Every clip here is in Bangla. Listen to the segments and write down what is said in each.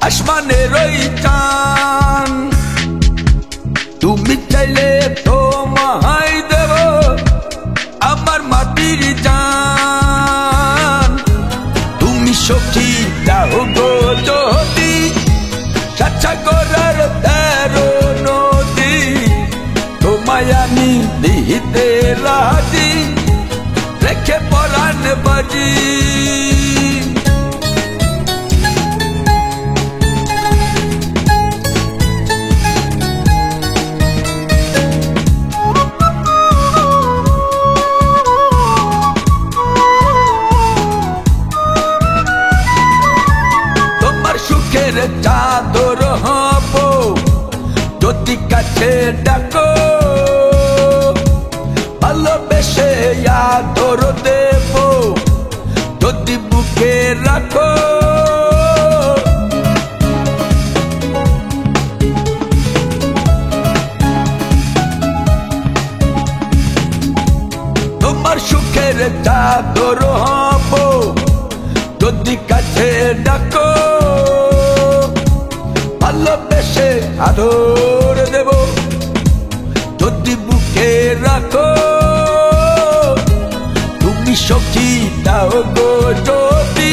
আসমানের ওই চাঁদ তুমি চাইলে তোমায় দেব আমার মাটির জান তুমি সখী দাও গো যদি সাচ্চা করার 13 নদী তোমায় আমি দিতে রাজি রেখে পরাণ বাজি চাদর হব যদি কাছে ডাকো ভালোবেসে আদর দেব যদি বুকে রাখো তোমার সুখের চাদর হব যদি কাছে ডাকো ভালোবেসে আদর দেব যদি বুকে রাখো তুমি সখী দাও গো যদি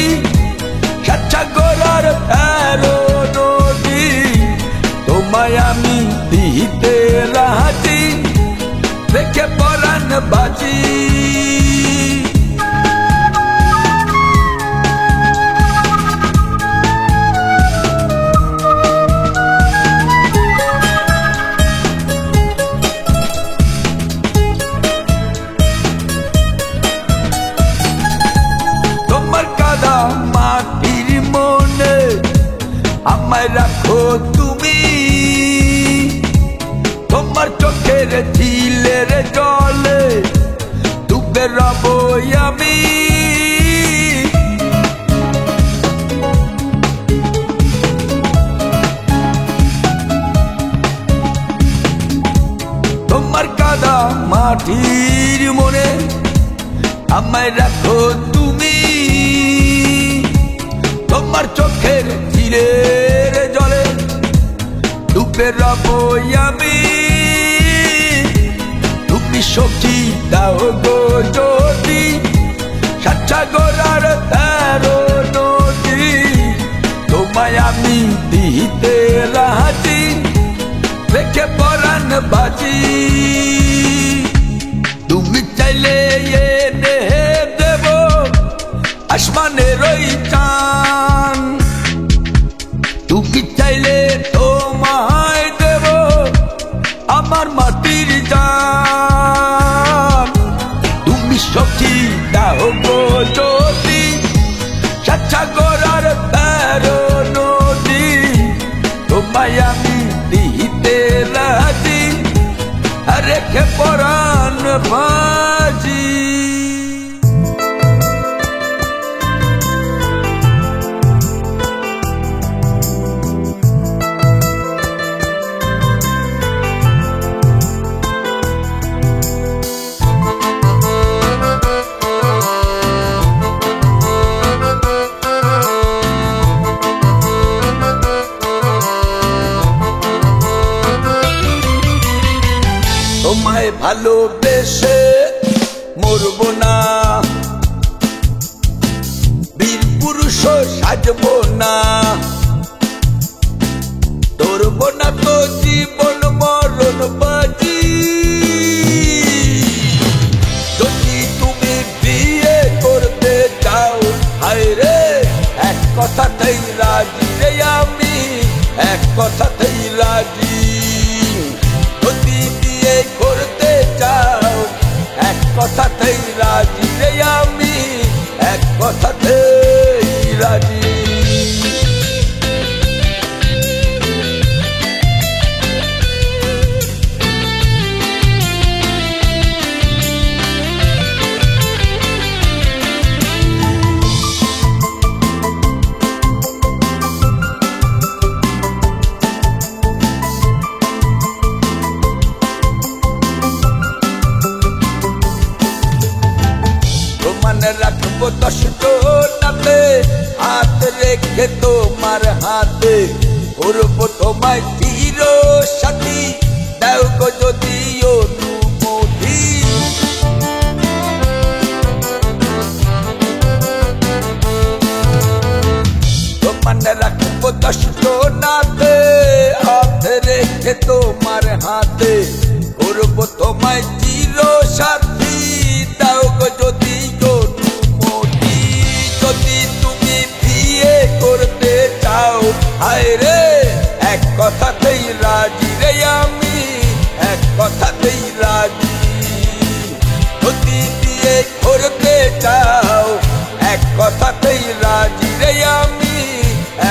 সাচ্চা করার 13 নদী তোমায় আমি দিতে রাজি রেখে পরাণ বাজি মাটির মনে আমায় রাখো তুমি তোমার চোখের ঝিলের জলে ডুবে রব আমি তোমার কাদা মাটির মনে আমায় রাখো তুমি তোমার চোখের ঝিলের জলে ডুবে রব আমি তুমি সখী দাও গো যদি সাচ্চা করার 13 নদী তোমায় আমি দিতে রাজি রেখে পরাণ বাজি তুমি চাইলে এনে দেব আসমানের ওই চাঁদ তুমি চাইলে তোমায় দেব আমার মাটির জান তুমি সখী দাও গো যদি সাচ্চা করার 13 নদী তোমায় আমি দিতে রাজি রেখে পরাণ বাজি তোমায় ভালোবেসে মরব না বীর পুরুষ সাজব না ধরব না তো জীবন মরণ বাজি যদি তুমি বিয়ে করতে চাও হায় রে এক কথাতেই রাজি রে আমি এক কথাতেই রাজি যদি বিয়ে করতে চাও এক কথাতেই রাজি রে আমি এক কথাতেই রেখে তোমার হাতে করব তোমায় চির সাথী দাও গো যদি অনুমতি তোমার রাখবো দষ্ট নাতে হাতে রেখে তোমার হাতে করব তোমায় চির সাথী দাও গো যদি অনুমতি যদি তুমি বিয়ে করতে চাও হায় রে এক কথাতেই রাজি রে আমি এক কথাতেই রাজি যদি বিয়ে করতে চাও এক কথাতেই রাজি রে আমি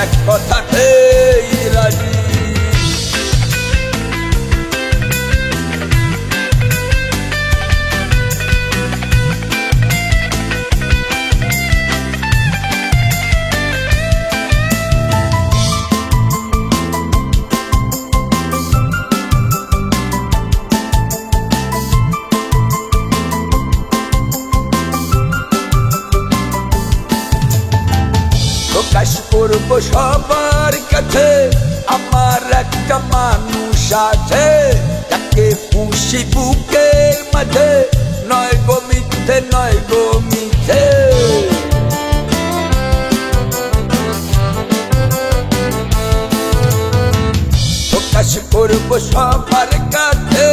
এক কথাতেই রাজি প্রকাশ করব সবার কাছে আমার একটা মানুষ আছে যাকে পুষি বুকের মাঝে নয় গো মিথ্যে নয় গো মিথ্যে প্রকাশ করব সবার কাছে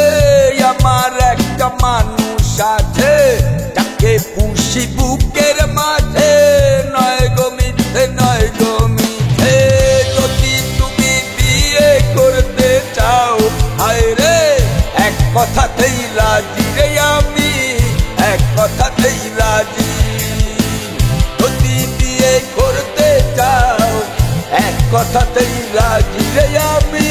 আমার একটা মানুষ আছে যাকে পুষি বুকের মাঝে নয় গো নয় গো মিথ্যে যদি তুমি বিয়ে করতে চাও হায় রে এক কথাতেই রাজি রে আমি এক কথাতেই রাজি যদি বিয়ে করতে চাও এক কথাতেই রাজি রে আমি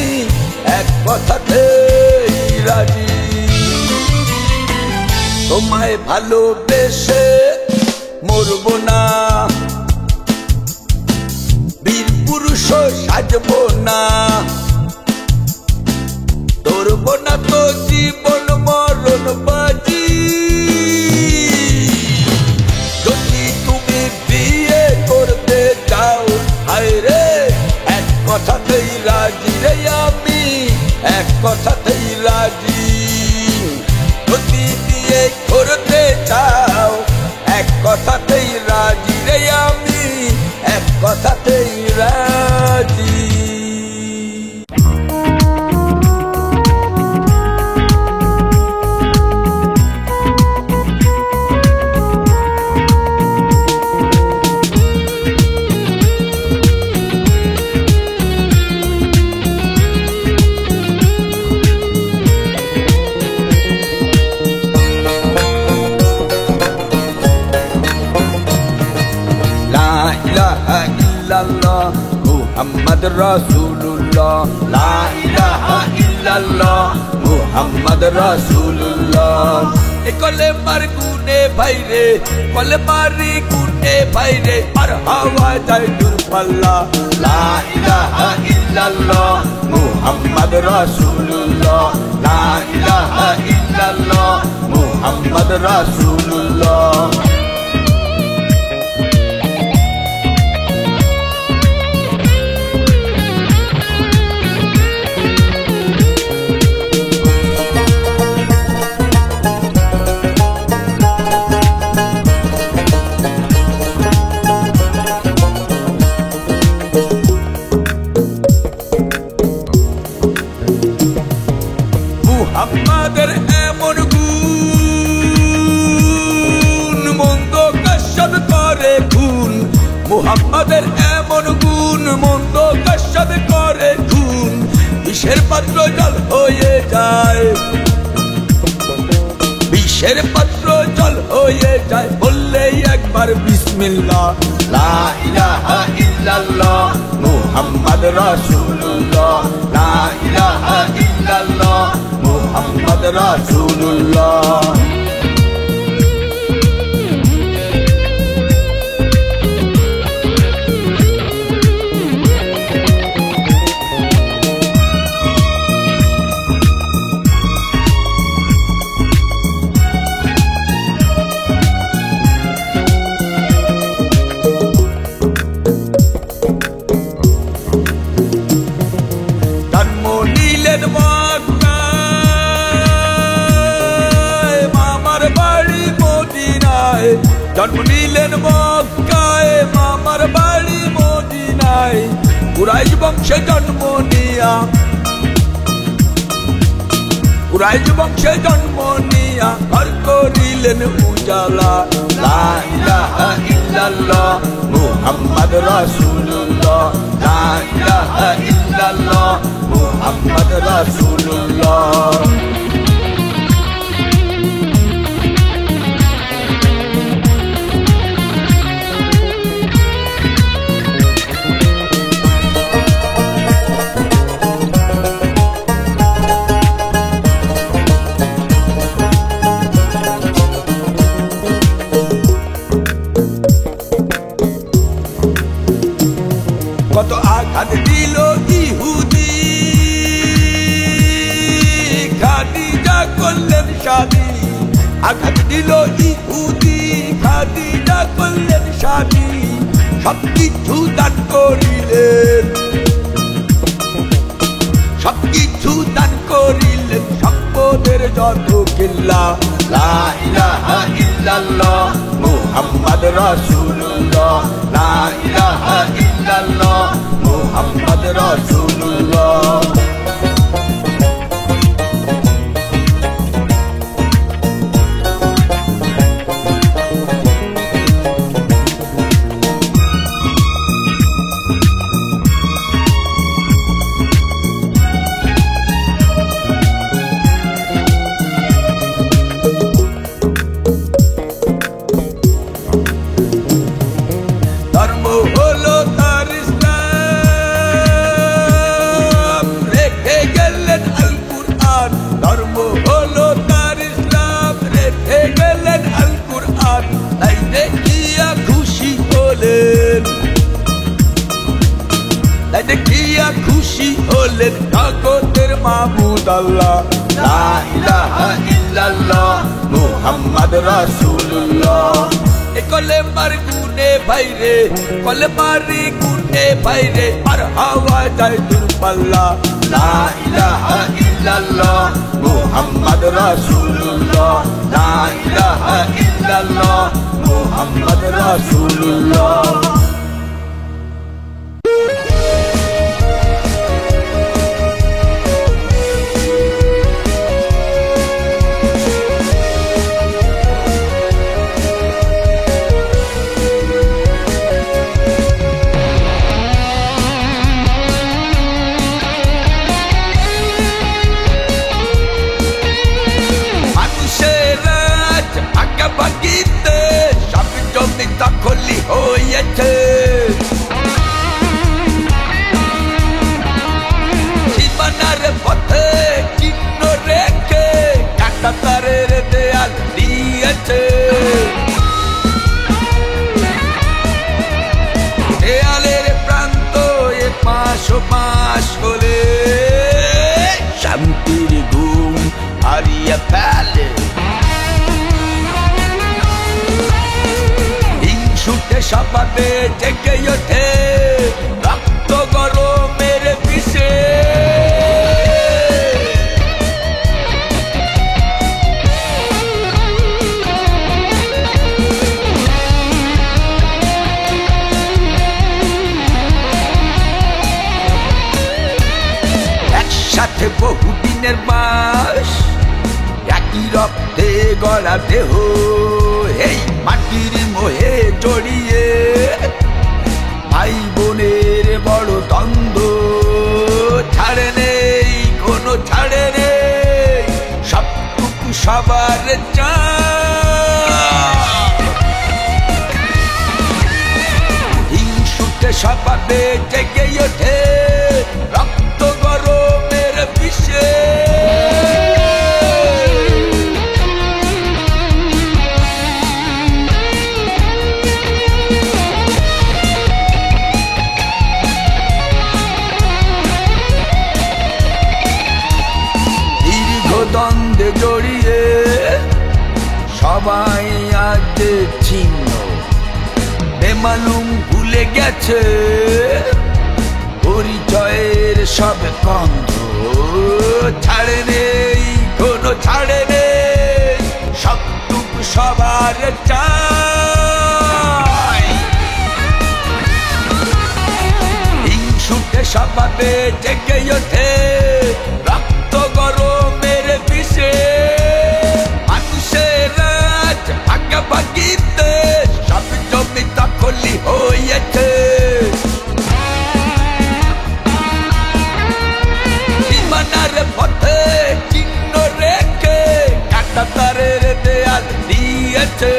এক কথাতেই রাজি তোমায় ভালোবেসে মরব না পুরুষ সাজবো না ধরব না তো জীবন মরণ বাজি যদি তুমি বিয়ে করতে চাও হায় রে এক কথাতেই রাজি রে আমি এক কথাতেই রাজি যদি বিয়ে করতে চাও এক কথাতেই রাজি রে আমি এক কথাতেই রাজি লা ইলাহা ইল্লাল্লাহ মুহাম্মদ রাসূলুল্লাহ লা ইলাহা ইল্লাল্লাহ মুহাম্মদ রাসূলুল্লাহ এ কলেমার গুনে ভাইরে কলেমারি গুনে ভাইরে আর হাওয়া যায় দূরপাল্লা লা ইলাহা ইল্লাল্লাহ মুহাম্মদ রাসূলুল্লাহ লা ইলাহা ইল্লাল্লাহ মুহাম্মদ রাসূলুল্লাহ মুহাম্মাদের এমন গুণ মন্দ কাশাদ করে খুন মুহাম্মাদের এমন গুণ মন্দ কাশাদ করে খুন বিষের পাত্র জল হয়ে যায় বিষের পাত্র জল হয়ে যায় বললেই একবার বিসমিল্লাহ লা ইলাহা ইল্লাল্লাহ মুহাম্মদ রাসূলুল্লাহ লা ইলাহা ইল্লাল্লাহ মুহাম্মদ রাসূলুল্লাহ কুরাইশ বংশে জন্ম নিয়া কুরাইশ বংশে জন্ম নিয়া ঘর করিলেন উজালা লা ইলাহা ইল্লাল্লাহ মুহাম্মদ রাসূলুল্লাহ লা ইলাহা ইল্লাল্লাহ মুহাম্মদ রাসূলুল্লাহ কত আঘাত দিল ইহুদি খাদিজা করলেন শাদী আঘাত দিল ইহুদি খাদিজা করলেন শাদী সবকিছু দান করিলেন সবকিছু দান করিলেন সম্পদের যত কিল্লা লা ইলাহা ইল্লাল্লাহ মুহাম্মদ রাসূলুল্লাহ লা ইলাহা ইল্লাল্লাহ মুহাম্মদ রাসূলুল্লাহ ধর্ম হলো তার ইসলাম রেখে গেলেন আল কুরআন ধর্ম হলো তার ইসলাম রেখে গেলেন আল কুরআন তাই দেখিয়া খুশি হলেন তাই দেখিয়া খুশি হলেন জগতের মাবুদ আল্লাহ লা ইলাহা ইল্লাল্লাহ মুহাম্মদ রাসূলুল্লাহ কলেমার গুনে ভাইরে কলেমারি গুনে ভাইরে আর হাওয়া যায় দূরপাল্লা লা ইলাহা ইল্লাল্লাহ মুহাম্মদ রাসূলুল্লাহ লা ইলাহা ইল্লাল্লাহ মুহাম্মদ রাসূলুল্লাহ ভাগাভাগিতে সব জমি দখলি হয়েছে সীমানার পথে চিহ্ন রেখে কাঁটাতারের দেয়াল দিয়েছে দেয়ালের প্রান্ত এ মাস মাস হলে শান্তির ঘুম হারিয়ে ফেলে ছুটে সবাবে জেগে ওঠে রক্ত গরমের বিষে একসাথে বহুদিনের বাস একই রক্তে গড়া দেহ এই মাটির মোহে জড়িয়ে ভাই বোনের বড় দ্বন্দ্ব ছাড়ে নেই কোনো ছাড়ে নেই সবটুকু সবার হিংসুটে সবাবে জেগে ওঠে রক্ত গরমের বিষে দ্বন্দ্বে জড়িয়ে সবাই আজ ছিন্ন বেমালুম ভুলে গেছে পরিচয়ের সব গন্ধ ছাড়ে নেই কোনো ছাড়ে নেই সবটুকু সবার চাই হিংসুটে স্বভাবে জেগে ওঠে রক্ত গরমের বিষে মানুষের রাজ ভাগাভাগিতে সব জমি দখলি হয়েছে সীমানার পথে চিহ্ন রেখে কাঁটা তারের দেয়াল দিয়েছে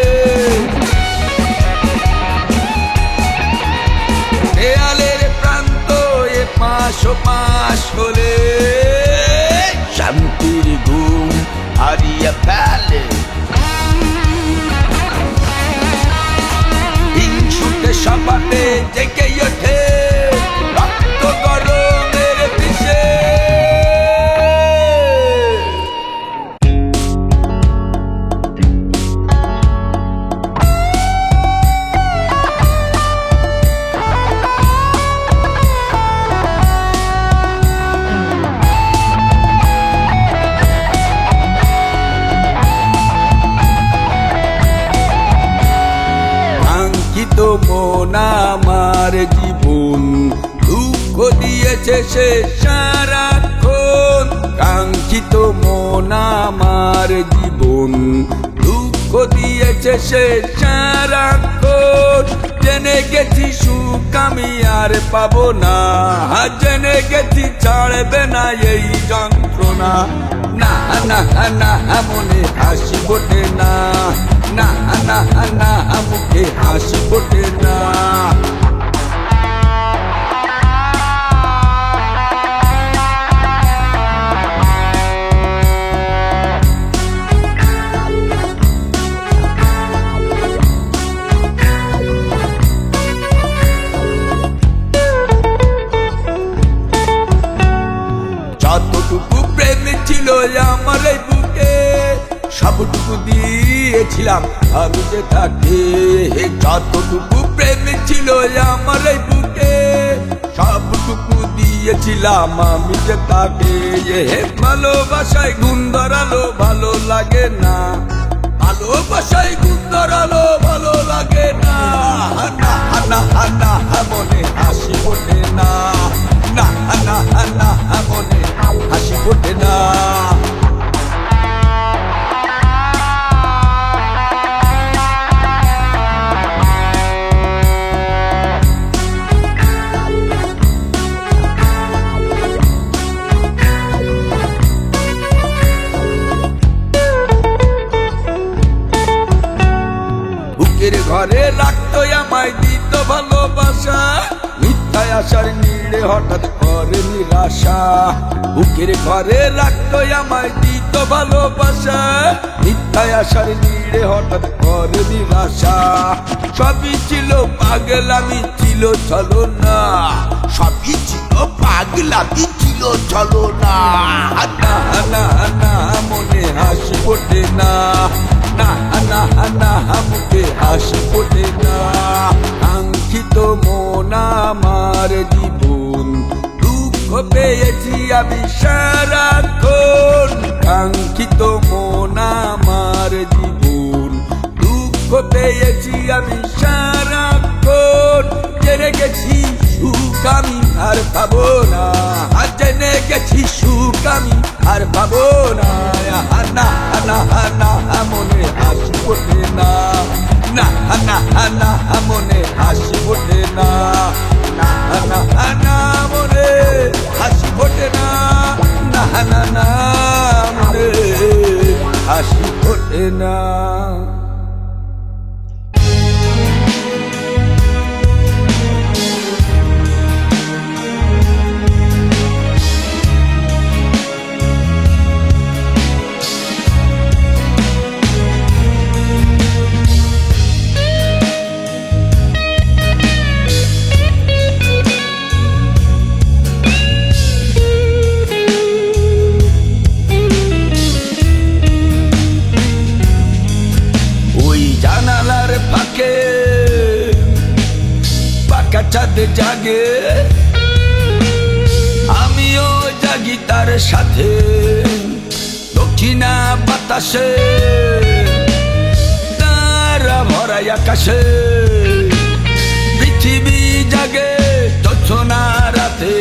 দেয়ালের প্রান্ত মাস হলে শান্তির ঘুম হারিয়ে ফেলে হিংসুটে স্বভাবে জেগে ওঠে রক্ত গরমের বিষে তো মন আমার জীবন দুঃখ দিয়েছে সে সারাক্ষণ কাঙ্ক্ষিত মন আমার জীবন দুঃখ দিয়েছে সে সারাক্ষণ জেনে গেছি সুখ আমি আর পাবো না জেনে গেছি ছাড়বে না এই যন্ত্রণা না না না মনে হাসি ফোটে না না না না মুখে হাসি ফোটে না যতটুকু প্রেম ছিল আমার এই বুকে সবটুকু দিয়েছিলাম আমি যে তাকে যতটুকু প্রেম ছিল আমার এই বুকে সবটুকু দিয়েছিলাম আমি যে তাকে ভালোবাসায় গুণ ধরালো ভালো লাগে না ভালোবাসায় গুণ ধরালো ভালো লাগে না না না না মনে হাসি ফোটে না না না না মনে হাসি ফোটে না বুকের ঘরে রাখতো আমায় দিত ভালোবাসা মিথ্যায় আশার নীড়ে হঠাৎ করে নিরাশা বুকের ঘরে রাখতো আমায় দিত ভালোবাসা মিথ্যায় আশার নীড়ে হঠাৎ করে নিরাশা সবই ছিল পাগলামি ছিল চলো না সবই ছিল পাগলামি ছিল চলো না না না না মনে হাসি ফোটে না না না না মুখে হাসি ফোটে না কাঙ্ক্ষিত মন আমার জীবন দুঃখ পেয়েছি আমি সারাক্ষণ কাঙ্ক্ষিত মন আমার জীবন দুঃখ পেয়েছি আমি সারাক্ষণ জেনে গেছি সুখ আমি আর পাবো না জেনে গেছি সুখ আমি আর পাবো না না না না মনে হাসি ফোটে না না না না মনে হাসি ফোটে না না না না মনে হাসি ফোটে না না না না মনে হাসি ফোটে না চাঁদে জাগে আমিও জাগি তার সাথে দক্ষিণা বাতাসে তারা ভরা আকাশে পৃথিবী জাগে জোছনা রাতে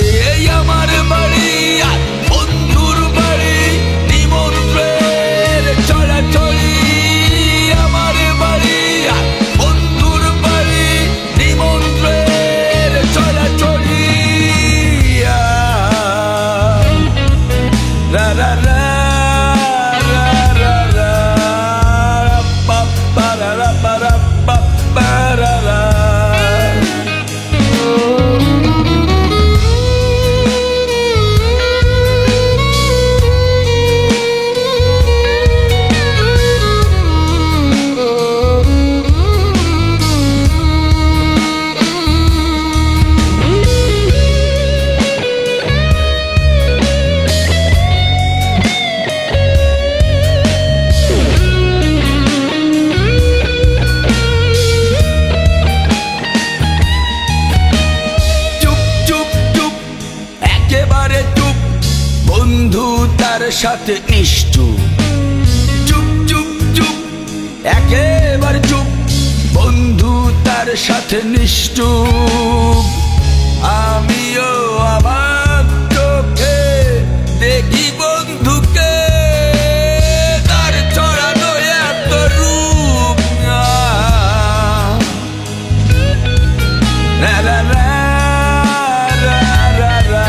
সাথে নিষ্ঠুর, চুপ চুপ চুপ একেবারে চুপ, বন্ধু তার সাথে নিষ্ঠুর। আমিও আমার চোখে দেখি বন্ধুকে, তার ছড়ানো এত রূপ। রা রা রা রা রা রা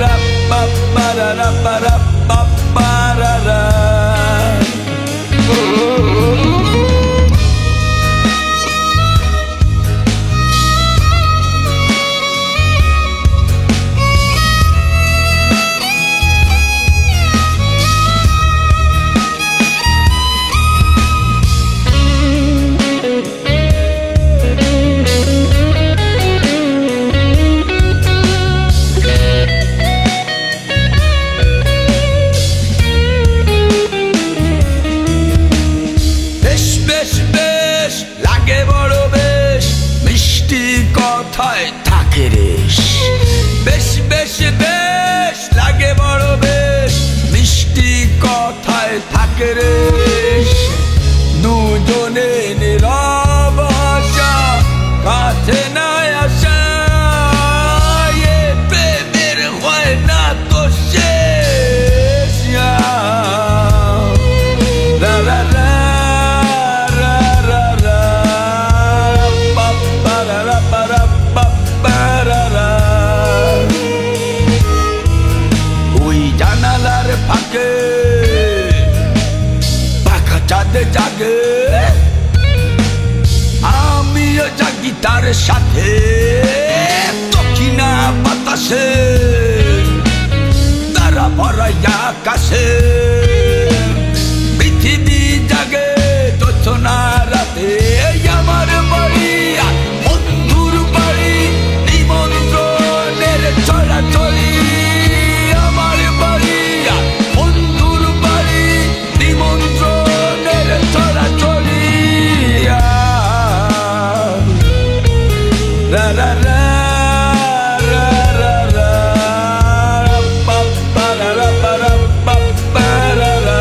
রা পা পা রা রা পা রা পা পা রা রা। কথায় থাকে রেশ, বেশ বেশ বেশ লাগে বড় বেশ, মিষ্টি কথায় থাকে রেশ। দুজনে নীরব আশা, কাছে না আসা, এ প্রেমের হয় না তো শেষ। রা রা রা রা রা রা পা পা রা রা পা রা পা পা রা রা। ওই জানালার ফাঁকে পাখা চাঁদ জাগে, আমিও জাগি তার সাথে। দক্ষিণা বাতাসে তারা ভরা আকাশে, পৃথিবী জাগে জোছনা রাতে। আমার বাড়ি বন্ধুর বাড়ি, নিমন্ত্রণের ছড়াছড়ি। আমার বাড়ি বন্ধুর বাড়ি, নিমন্ত্রণের ছড়াছড়ি। রা রা রা রা রা রা পা পা রা রা পা রা পা পা রা রা।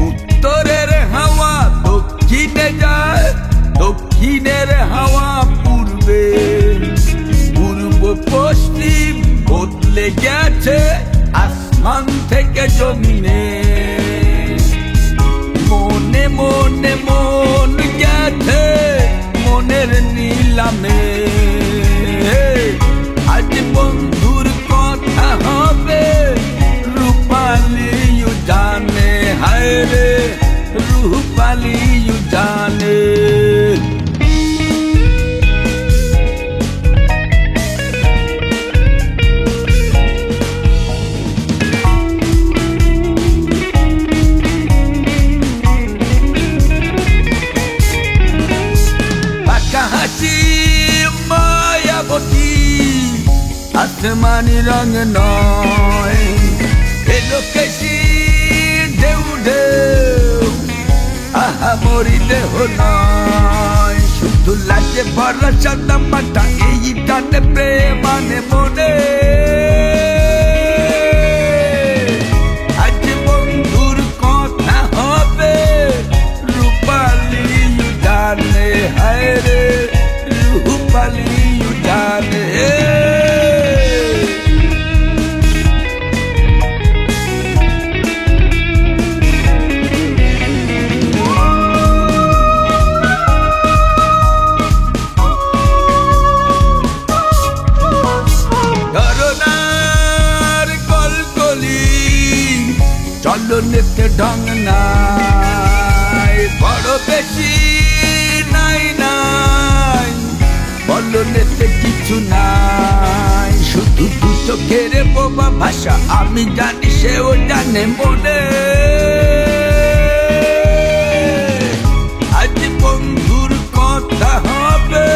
উত্তরের হাওয়া দক্ষিণে যায়, দক্ষিণের হাওয়া পূর্বে, পূর্ব পশ্চিম বদলে গেছে আসমান থেকে জমিনে। মনে মনে মন গেছে মনের নিলামে, আজ বন্ধুর কথা হবে রূপালী জানে। হায় রে রূপালী জানে। পাকা হাসি মায়াবতী, আসমানি রঙ নয়, এলো কেশি ঢেউ ঢেউ, আহা মরি দেহ নয়। শুধু লাগে ভরা সাদা মাথা, এই টানে প্রেমানে মনে। আজ বন্ধুর কথা হবে রূপালী জানে। হায় রে রূপালী জানে। চলনেতে ঢং নাই, বড় বেশি নাই নাই, বলনেতে কিছু নাই। শুধু দু চোখের বোবা ভাষা, আমি জানি সেও জানে মনে। আজ বন্ধুর কথা হবে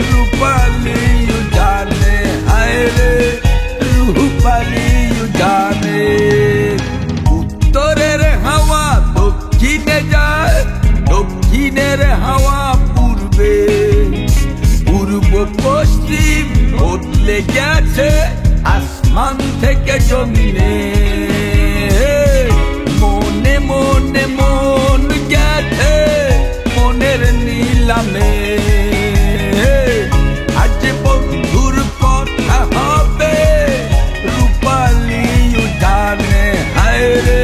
রূপালী জানে। দৃষ্টি বদলে গেছে আসমান থেকে জমিনে মনে মনে মন গেছে মনের নিলামে আজ বন্ধুর কথা হবে রূপালী উজানে হায় রে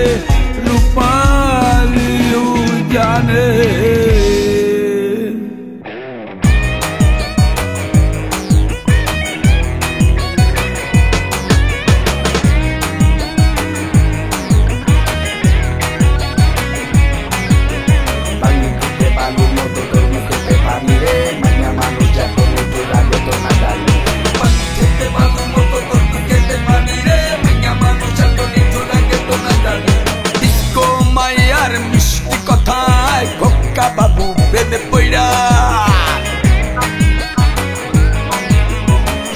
রূপালী উজানে বাবু প্রেমে পইরা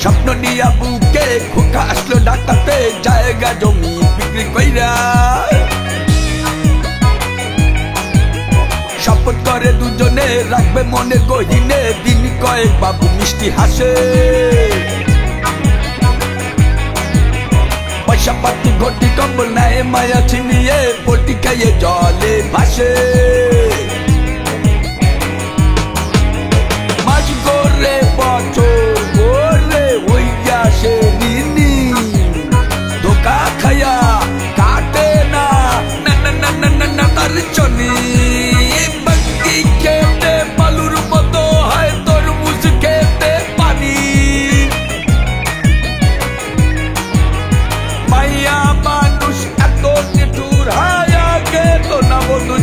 স্বপ্ন নিয়া বুকে খোকা আসলো ডাকাতে জায়গা জমি বিক্রি কইরা শপথ করে দুজনে রাখবে মনে গহিনে দিন কয়েক বাবু মিষ্টি হাসে পয়সা পাতি ঘটি কম্বল নাই মায়া ছিনিয়ে পটি খাইয়ে জলে ভাসে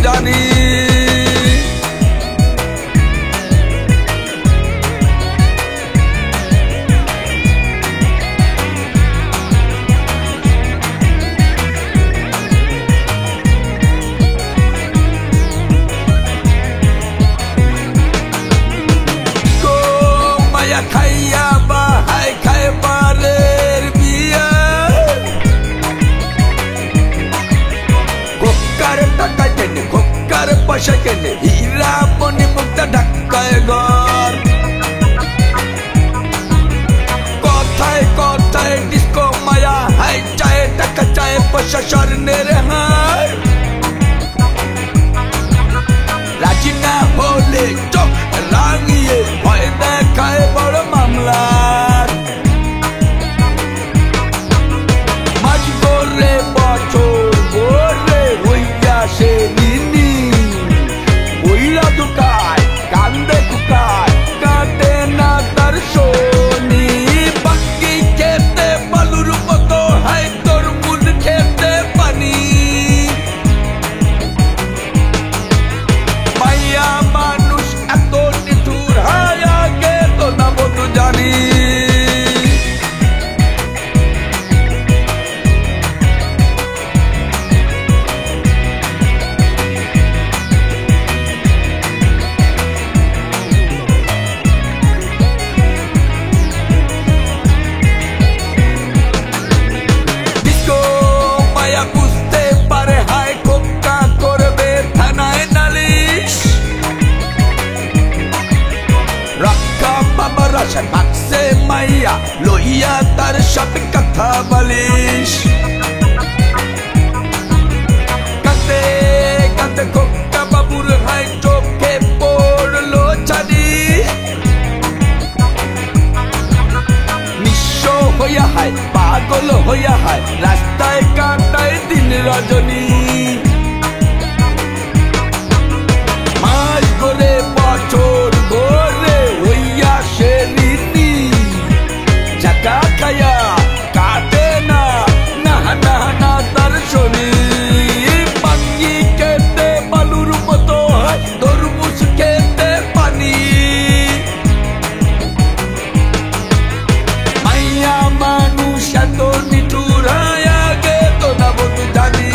জানি মায়া খাইয়া বাহাই খাইবারের বিয়া কোকার টাকা কেনে কোকার পয়সা কেনে হীরা মনি মুক্তা ঢাকায় ঘর কথায় কথায় ডিস্কো মায়া হাই চায় টাকা চায় পয়সা স্বর্ণের হার রাজি না হলে চোখ রাঙিয়ে ভয় দেখায় বড় মামলার মাঝ করে বছর বলে হইয়া সে নিনি ওইরা দুকায় কান্দে কুকায় কাঁদে না তার শনি বাকি খেতে বালুর মতো হাই তরমুজ খেতে পানি মাইয়া মানুষ এত নিঠুর হায় আগে তো না বন্ধু জানি বুঝতে পারে হায় খোকা করবে থানায় নালিশ রক্ষা বাবার আশায় বাক্সে মাইয়া লইয়া তার সব কথা বলিস কাঁদে কাঁদে খোকা বাবুর হায় চোখে পড়লো ছানি নিঃস্ব হইয়া হায় পাগল হইয়া হায় রাস্তায় কাটায় দিন রজনী মাস করে বছর ধরে হইয়া সে রীতি চাকা খায়া কাটে না না না না তার শরীর পাঙ্গি খেতে বালুর মতো হয় তরমুজ খেতে পানি মাইয়া মানুষ এত নিঠুর হয় আগে তো না বন্ধু জানি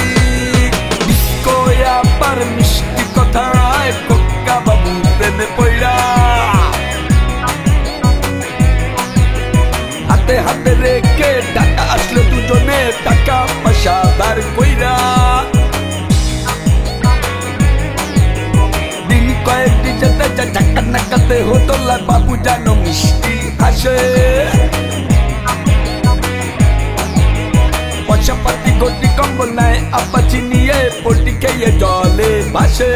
টাকা নাকাতে হোতলার বাবু যেন মিষ্টি হাসে। পয়সা পাতি গটি কম্বল নেয় আপাচি নিয়ে পোল্ট্রি খেয়ে জলে ভাসে।